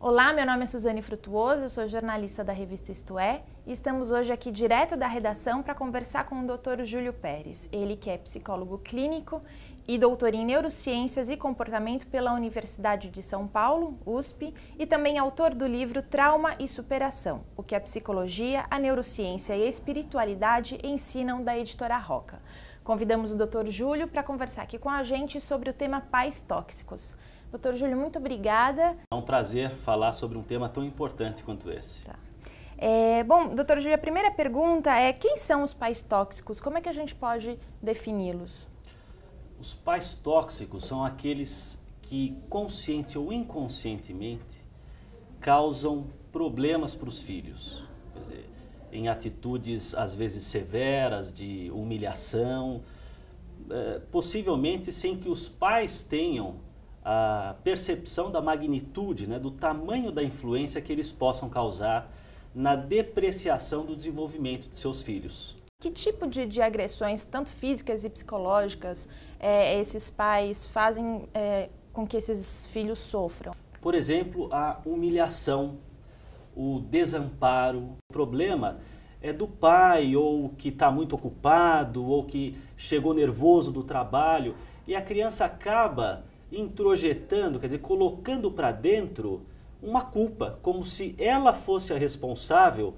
Olá, meu nome é Suzane Frutuoso, eu sou jornalista da revista Isto É e estamos hoje aqui direto da redação para conversar com o Dr. Júlio Pérez, ele que é psicólogo clínico e doutor em Neurociências e Comportamento pela Universidade de São Paulo, USP, e também autor do livro Trauma e Superação, o que a psicologia, a neurociência e a espiritualidade ensinam, da editora Roca. Convidamos o Dr. Júlio para conversar aqui com a gente sobre o tema pais tóxicos. Dr. Júlio, muito obrigada. É um prazer falar sobre um tema tão importante quanto esse. Tá. Bom, Dr. Júlio, a primeira pergunta é: quem são os pais tóxicos? Como é que a gente pode defini-los? Os pais tóxicos são aqueles que, consciente ou inconscientemente, causam problemas para os filhos. Quer dizer, em atitudes às vezes severas, de humilhação, possivelmente sem que os pais tenham a percepção da magnitude, do tamanho da influência que eles possam causar na depreciação do desenvolvimento de seus filhos. Que tipo de agressões, tanto físicas e psicológicas, esses pais fazem com que esses filhos sofram? Por exemplo, a humilhação, o desamparo. O problema é do pai, ou que está muito ocupado, ou que chegou nervoso do trabalho, e a criança acaba introjetando, quer dizer, colocando para dentro uma culpa, como se ela fosse a responsável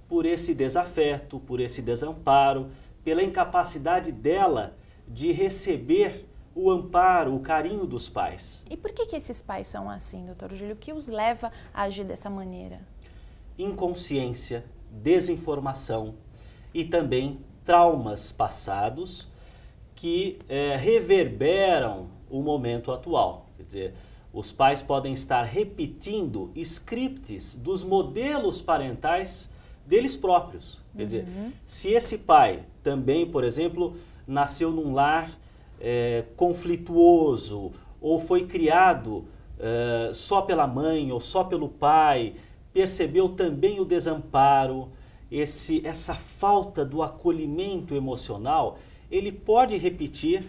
por esse desafeto, por esse desamparo, pela incapacidade dela de receber o amparo, o carinho dos pais. E por que esses pais são assim, doutor Júlio? O que os leva a agir dessa maneira? Inconsciência, desinformação e também traumas passados que reverberam o momento atual. Quer dizer, os pais podem estar repetindo scripts dos modelos parentais deles próprios. Quer dizer, se esse pai também, por exemplo, nasceu num lar conflituoso, ou foi criado só pela mãe ou só pelo pai, percebeu também o desamparo, essa falta do acolhimento emocional, ele pode repetir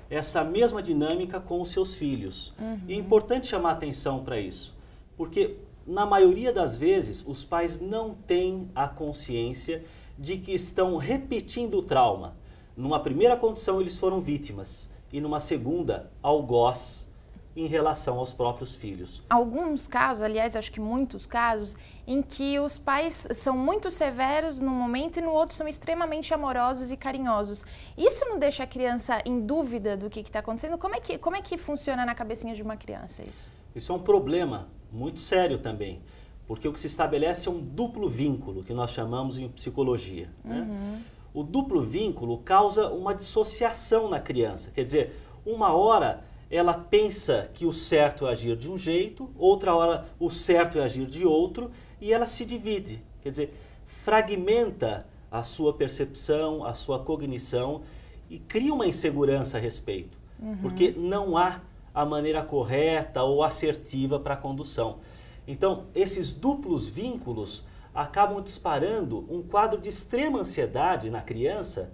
essa mesma dinâmica com os seus filhos. E é importante chamar atenção para isso, porque na maioria das vezes os pais não têm a consciência de que estão repetindo o trauma. Numa primeira condição eles foram vítimas e numa segunda algoz em relação aos próprios filhos. Alguns casos, aliás, acho que muitos casos, em que os pais são muito severos num momento e no outro são extremamente amorosos e carinhosos. Isso não deixa a criança em dúvida do que está acontecendo? Como é que funciona na cabecinha de uma criança isso? Isso é um problema muito sério também, porque o que se estabelece é um duplo vínculo, que nós chamamos em psicologia. O duplo vínculo causa uma dissociação na criança, quer dizer, uma hora ela pensa que o certo é agir de um jeito, outra hora o certo é agir de outro, e ela se divide, quer dizer, fragmenta a sua percepção, a sua cognição e cria uma insegurança a respeito, porque não há a maneira correta ou assertiva para a condução. Então, esses duplos vínculos acabam disparando um quadro de extrema ansiedade na criança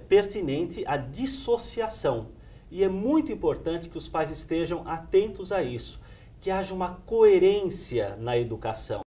pertinente à dissociação. E é muito importante que os pais estejam atentos a isso, que haja uma coerência na educação.